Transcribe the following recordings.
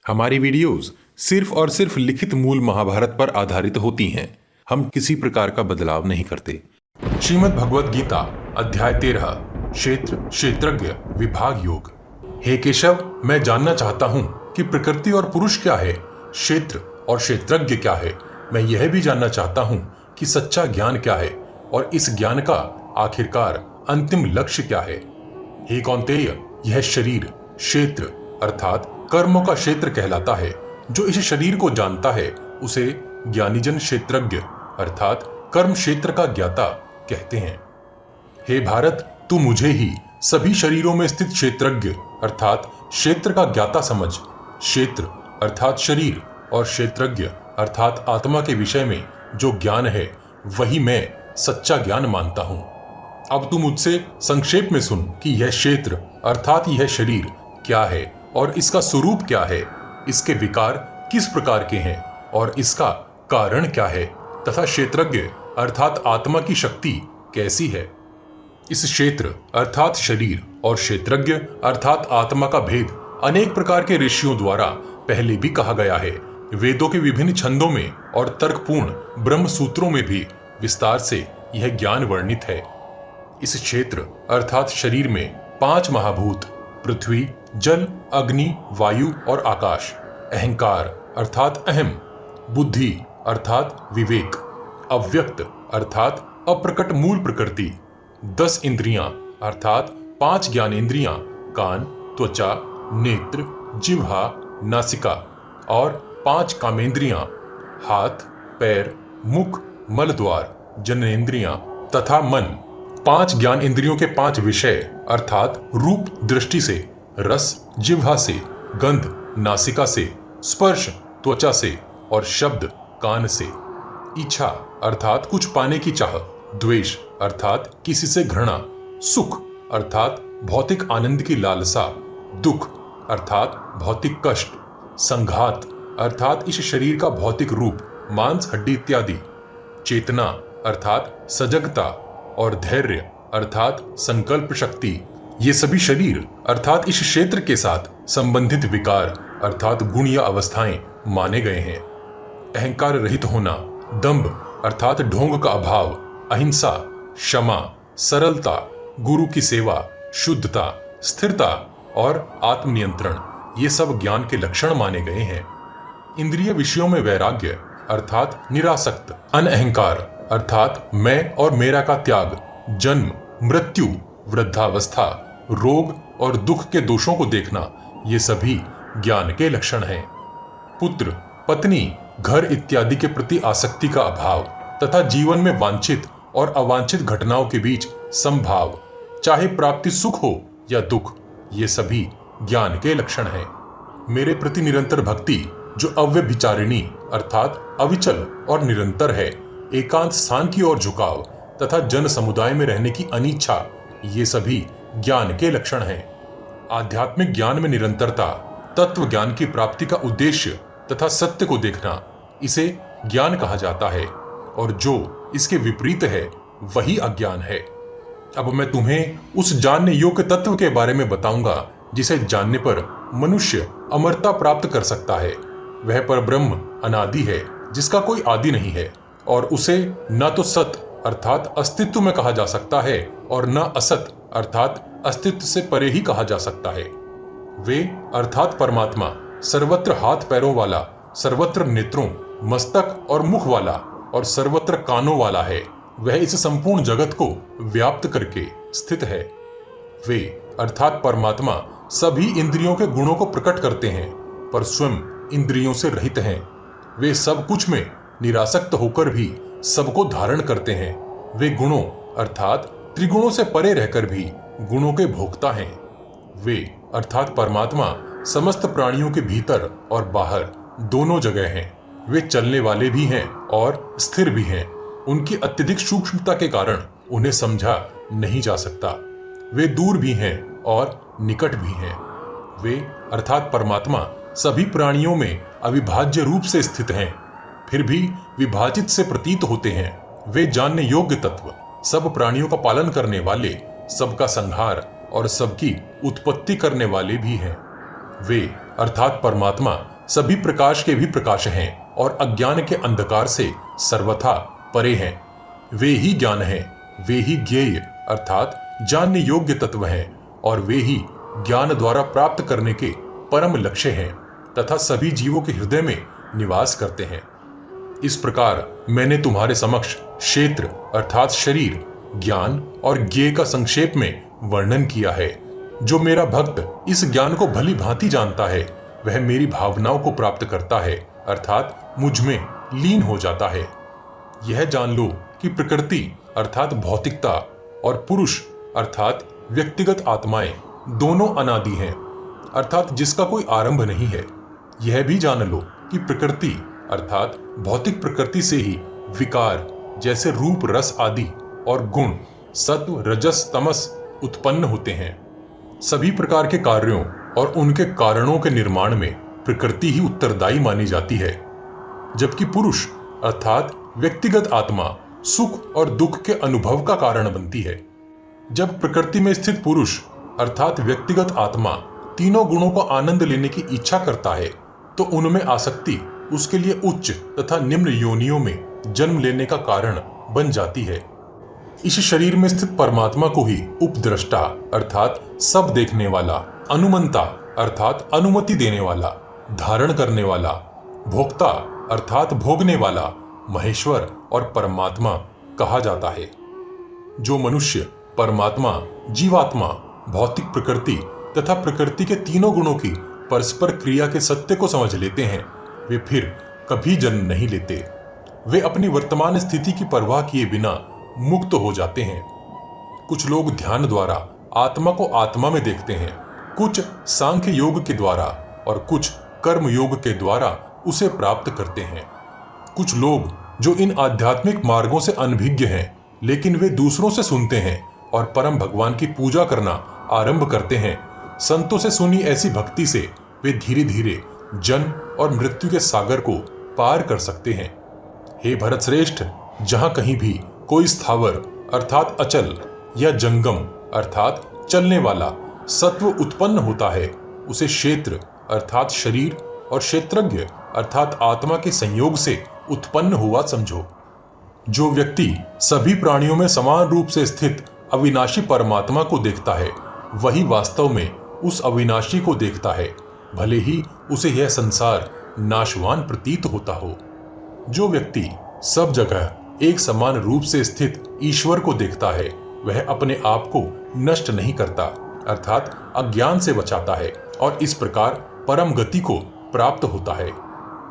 हमारी वीडियोस सिर्फ और सिर्फ लिखित मूल महाभारत पर आधारित होती हैं। हम किसी प्रकार का बदलाव नहीं करते। श्रीमद् भगवद गीता अध्याय 13 क्षेत्र क्षेत्रज्ञ विभाग योग। हे केशव, मैं जानना चाहता हूँ कि प्रकृति और पुरुष क्या है, क्षेत्र और क्षेत्रज्ञ क्या है। मैं यह भी जानना चाहता हूँ कि सच्चा ज्ञान क्या है और इस ज्ञान का आखिरकार अंतिम लक्ष्य क्या है। हे कौन्तेय, यह शरीर क्षेत्र अर्थात कर्मों का क्षेत्र कहलाता है। जो इस शरीर को जानता है उसे ज्ञानीजन क्षेत्रज्ञ अर्थात कर्म क्षेत्र का ज्ञाता कहते हैं। हे भारत, तू मुझे ही सभी शरीरों में स्थित क्षेत्रज्ञ अर्थात क्षेत्र का ज्ञाता समझ। क्षेत्र अर्थात शरीर और क्षेत्रज्ञ अर्थात आत्मा के विषय में जो ज्ञान है वही मैं सच्चा ज्ञान मानता हूं। अब तू मुझसे संक्षेप में सुन कि यह क्षेत्र अर्थात यह शरीर क्या है और इसका स्वरूप क्या है, इसके विकार किस प्रकार के हैं और इसका कारण क्या है, तथा क्षेत्रज्ञ अर्थात आत्मा की शक्ति कैसी है। इस क्षेत्र अर्थात शरीर और क्षेत्रज्ञ अर्थात आत्मा का भेद अनेक प्रकार के ऋषियों द्वारा पहले भी कहा गया है। वेदों के विभिन्न छंदों में और तर्कपूर्ण ब्रह्म सूत्रों में भी विस्तार से यह ज्ञान वर्णित है। इस क्षेत्र अर्थात शरीर में 5 महाभूत पृथ्वी, जल, अग्नि, वायु और आकाश, अहंकार अर्थात अहम, बुद्धि अर्थात विवेक, अव्यक्त अर्थात अप्रकट मूल प्रकृति, 10 इंद्रियां अर्थात 5 ज्ञानेंद्रियां कान, त्वचा, नेत्र, जिह्वा, नासिका और 5 कामेंद्रियां हाथ, पैर, मुख, मलद्वार, जननेंद्रियां तथा मन। 5 ज्ञान इंद्रियों के 5 विषय अर्थात रूप दृष्टि से, रस जिह्वा से, गंध नासिका से, स्पर्श त्वचा से और शब्द कान से। इच्छा अर्थात कुछ पाने की चाह, द्वेष अर्थात किसी से घृणा, सुख अर्थात भौतिक आनंद की लालसा, दुख अर्थात भौतिक कष्ट, संघात अर्थात इस शरीर का भौतिक रूप मांस हड्डी इत्यादि, चेतना अर्थात सजगता और धैर्य अर्थात संकल्प शक्ति। ये सभी शरीर अर्थात इस क्षेत्र के साथ संबंधित विकार अर्थात गुण या अवस्थाएं माने गए हैं। अहंकार रहित होना, दंभ अर्थात ढोंग का अभाव, अहिंसा, क्षमा, सरलता, गुरु की सेवा, शुद्धता, स्थिरता और आत्मनियंत्रण, ये सब ज्ञान के लक्षण माने गए हैं। इंद्रिय विषयों में वैराग्य अर्थात निरासक्त, अनअहंकार अर्थात मैं और मेरा का त्याग, जन्म मृत्यु, वृद्धावस्था, रोग और दुख के दोषों को देखना, ये सभी ज्ञान के लक्षण हैं। पुत्र, पत्नी, घर इत्यादि के प्रति आसक्ति का अभाव तथा जीवन में वांछित और अवांछित घटनाओं के बीच संभाव, चाहे प्राप्ति सुख हो या दुख, ये सभी ज्ञान के लक्षण हैं। मेरे प्रति निरंतर भक्ति जो अव्यभिचारिणी अर्थात अविचल और निरंतर है, एकांत स्थान की ओर झुकाव तथा जन समुदाय में रहने की अनिच्छा, ये सभी ज्ञान के लक्षण हैं। आध्यात्मिक ज्ञान में निरंतरता, तत्व ज्ञान की प्राप्ति का उद्देश्य तथा सत्य को देखना, इसे ज्ञान कहा जाता है और जो इसके विपरीत है वही अज्ञान है। अब मैं तुम्हें उस जानने योग्य तत्व के बारे में बताऊंगा जिसे जानने पर मनुष्य अमरता प्राप्त कर सकता है। वह परब्रह्म अनादि है जिसका कोई आदि नहीं है और उसे न तो सत अर्थात अस्तित्व में कहा जा सकता है और न असत अर्थात अस्तित्व से परे ही कहा जा सकता है। वे अर्थात परमात्मा सर्वत्र हाथ पैरों वाला, सर्वत्र नेत्रों, मस्तक और मुख वाला और सर्वत्र कानों वाला है। वह इस संपूर्ण जगत को व्याप्त करके स्थित है। वे अर्थात परमात्मा सभी इंद्रियों के गुणों को प्रकट करते हैं पर स्वयं इंद्रियों से रहित हैं। वे सब कुछ में निरासक्त होकर भी सबको धारण करते हैं। वे गुणों अर्थात त्रिगुणों से परे रहकर भी गुणों के भोक्ता हैं। वे अर्थात परमात्मा समस्त प्राणियों के भीतर और बाहर दोनों जगह हैं। वे चलने वाले भी हैं और स्थिर भी हैं। उनकी अत्यधिक सूक्ष्मता के कारण उन्हें समझा नहीं जा सकता। वे दूर भी हैं और निकट भी हैं। वे अर्थात परमात्मा सभी प्राणियों में अविभाज्य रूप से स्थित हैं, फिर भी विभाजित से प्रतीत होते हैं। वे जानने योग्य तत्व, सब प्राणियों का पालन करने वाले, सबका संहार और सबकी उत्पत्ति करने वाले भी हैं। वे अर्थात परमात्मा सभी प्रकाश के भी प्रकाश हैं और अज्ञान के अंधकार से सर्वथा परे हैं। वे ही ज्ञान हैं, वे ही ज्ञेय अर्थात जानने योग्य तत्व हैं और वे ही ज्ञान द्वारा प्राप्त करने के परम लक्ष्य हैं तथा सभी जीवों के हृदय में निवास करते हैं। इस प्रकार मैंने तुम्हारे समक्ष क्षेत्र अर्थात शरीर, ज्ञान और ज्ञेय का संक्षेप में वर्णन किया है। जो मेरा भक्त इस ज्ञान को भली भांति जानता है वह मेरी भावनाओं को प्राप्त करता है अर्थात मुझ में लीन हो जाता है। यह जान लो कि प्रकृति अर्थात भौतिकता और पुरुष अर्थात व्यक्तिगत आत्माएं दोनों अनादि हैं अर्थात जिसका कोई आरंभ नहीं है। यह भी जान लो कि प्रकृति अर्थात भौतिक प्रकृति से ही विकार जैसे रूप, रस आदि और गुण सत्व, रजस, तमस उत्पन्न होते हैं। सभी प्रकार के कार्यों और उनके कारणों के निर्माण में प्रकृति ही उत्तरदायी मानी जाती है, जबकि पुरुष अर्थात व्यक्तिगत आत्मा सुख और दुख के अनुभव का कारण बनती है। जब प्रकृति में स्थित पुरुष अर्थात व्यक्तिगत आत्मा तीनों गुणों को आनंद लेने की इच्छा करता है तो उनमें आसक्ति उसके लिए उच्च तथा निम्न योनियों में जन्म लेने का कारण बन जाती है। इस शरीर में स्थित परमात्मा को ही उपद्रष्टा अर्थात सब देखने वाला, अनुमंता अर्थात अनुमति देने वाला, धारण करने वाला, भोक्ता अर्थात भोगने वाला, महेश्वर और परमात्मा कहा जाता है। जो मनुष्य परमात्मा, जीवात्मा, भौतिक प्रकृति तथा प्रकृति के तीनों गुणों की परस्पर क्रिया के सत्य को समझ लेते हैं वे फिर कभी जन्म नहीं लेते। वे अपनी वर्तमान स्थिति की परवाह किए बिना मुक्त हो जाते हैं। कुछ लोग ध्यान द्वारा आत्मा को आत्मा में देखते हैं, कुछ सांख्य योग के द्वारा और कुछ कर्म योग के द्वारा उसे प्राप्त करते हैं। कुछ लोग जो इन आध्यात्मिक मार्गों से अनभिज्ञ हैं लेकिन वे दूसरों से सुनते हैं और परम भगवान की पूजा करना आरंभ करते हैं। संतों से सुनी ऐसी भक्ति से वे धीरे धीरे जन्म और मृत्यु के सागर को पार कर सकते हैं। हे भरत श्रेष्ठ, जहां कहीं भी कोई स्थावर अर्थात अचल या जंगम अर्थात चलने वाला सत्व उत्पन्न होता है उसे क्षेत्र अर्थात शरीर और क्षेत्रज्ञ अर्थात आत्मा के संयोग से उत्पन्न हुआ समझो। जो व्यक्ति सभी प्राणियों में समान रूप से स्थित अविनाशी परमात्मा को देखता है वही वास्तव में उस अविनाशी को देखता है, भले ही उसे यह संसार नाशवान प्रतीत होता हो। जो व्यक्ति सब जगह एक समान रूप से स्थित ईश्वर को देखता है वह अपने आप को नष्ट नहीं करता अर्थात अज्ञान से बचाता है और इस प्रकार परम गति को प्राप्त होता है।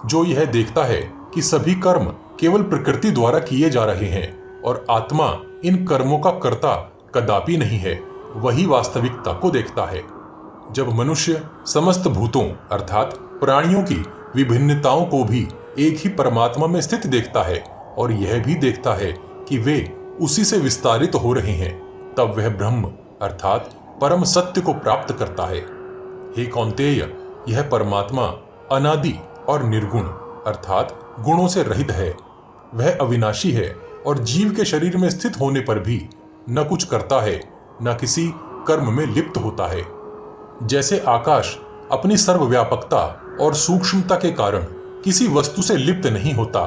जो यह देखता है कि सभी कर्म केवल प्रकृति द्वारा किए जा रहे हैं और आत्मा इन कर्मों का कर्ता कदापि नहीं है, वही वास्तविकता को देखता है। जब मनुष्य समस्त भूतों अर्थात प्राणियों की विभिन्नताओं को भी एक ही परमात्मा में स्थित देखता है और यह भी देखता है कि वे उसी से विस्तारित हो रहे हैं, तब वह ब्रह्म अर्थात परम सत्य को प्राप्त करता है। हे कौन्तेय, यह परमात्मा अनादि और निर्गुण अर्थात गुणों से रहित है। वह अविनाशी है और जीव के शरीर में स्थित होने पर भी न कुछ करता है न किसी कर्म में लिप्त होता है। जैसे आकाश अपनी सर्वव्यापकता और सूक्ष्मता के कारण किसी वस्तु से लिप्त नहीं होता,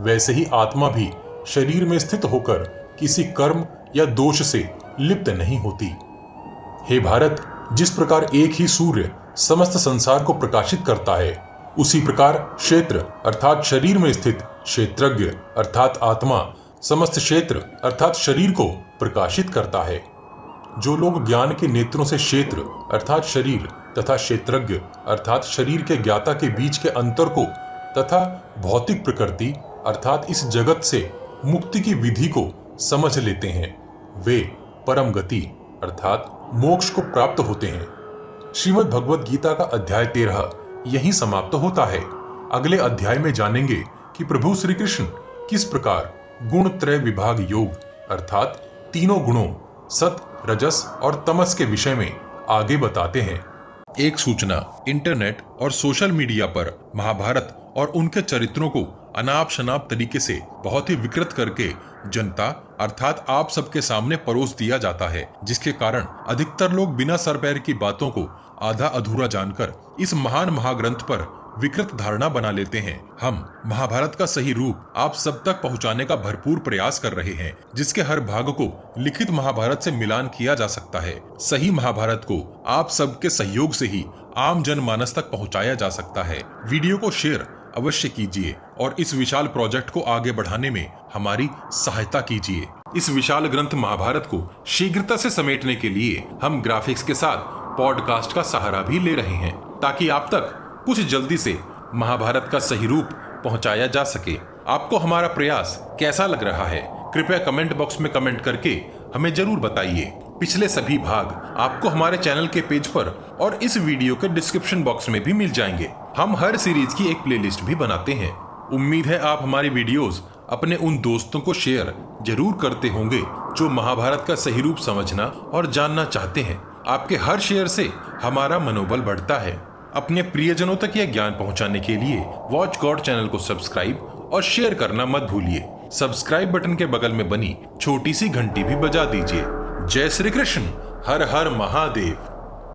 वैसे ही आत्मा भी शरीर में स्थित होकर किसी कर्म या दोष से लिप्त नहीं होती। हे भारत, जिस प्रकार एक ही सूर्य समस्त संसार को प्रकाशित करता है उसी प्रकार क्षेत्र अर्थात शरीर में स्थित क्षेत्रज्ञ अर्थात आत्मा समस्त क्षेत्र अर्थात शरीर को प्रकाशित करता है। जो लोग ज्ञान के नेत्रों से क्षेत्र अर्थात शरीर तथा क्षेत्रज्ञ अर्थात शरीर के ज्ञाता के बीच के अंतर को तथा भौतिक प्रकृति अर्थात इस जगत से मुक्ति की विधि को समझ लेते हैं, वे परम गति अर्थात मोक्ष को प्राप्त होते हैं। श्रीमद् भगवद गीता का अध्याय 13 यहीं समाप्त होता है। अगले अध्याय में जानेंगे कि प्रभु श्री कृष्ण किस प्रकार गुण त्रय विभाग योग अर्थात तीनों गुणों सत, रजस और तमस के विषय में आगे बताते हैं। एक सूचना, इंटरनेट और सोशल मीडिया पर महाभारत और उनके चरित्रों को अनाप शनाप तरीके से बहुत ही विकृत करके जनता अर्थात आप सबके सामने परोस दिया जाता है, जिसके कारण अधिकतर लोग बिना सर पैर की बातों को आधा अधूरा जानकर इस महान महाग्रंथ पर विकृत धारणा बना लेते हैं। हम महाभारत का सही रूप आप सब तक पहुंचाने का भरपूर प्रयास कर रहे हैं, जिसके हर भाग को लिखित महाभारत से मिलान किया जा सकता है। सही महाभारत को आप सबके सहयोग से ही आम जनमानस तक पहुंचाया जा सकता है। वीडियो को शेयर अवश्य कीजिए और इस विशाल प्रोजेक्ट को आगे बढ़ाने में हमारी सहायता कीजिए। इस विशाल ग्रंथ महाभारत को शीघ्रता से समेटने के लिए हम ग्राफिक्स के साथ पॉडकास्ट का सहारा भी ले रहे हैं, ताकि आप तक कुछ जल्दी से महाभारत का सही रूप पहुंचाया जा सके। आपको हमारा प्रयास कैसा लग रहा है, कृपया कमेंट बॉक्स में कमेंट करके हमें जरूर बताइए। पिछले सभी भाग आपको हमारे चैनल के पेज पर और इस वीडियो के डिस्क्रिप्शन बॉक्स में भी मिल जाएंगे। हम हर सीरीज की एक प्लेलिस्ट भी बनाते हैं। उम्मीद है आप हमारी वीडियोस अपने उन दोस्तों को शेयर जरूर करते होंगे जो महाभारत का सही रूप समझना और जानना चाहते हैं। आपके हर शेयर से हमारा मनोबल बढ़ता है। अपने प्रियजनों तक यह ज्ञान पहुंचाने के लिए वॉच गॉड चैनल को सब्सक्राइब और शेयर करना मत भूलिए। सब्सक्राइब बटन के बगल में बनी छोटी सी घंटी भी बजा दीजिए। जय श्री कृष्ण। हर हर महादेव।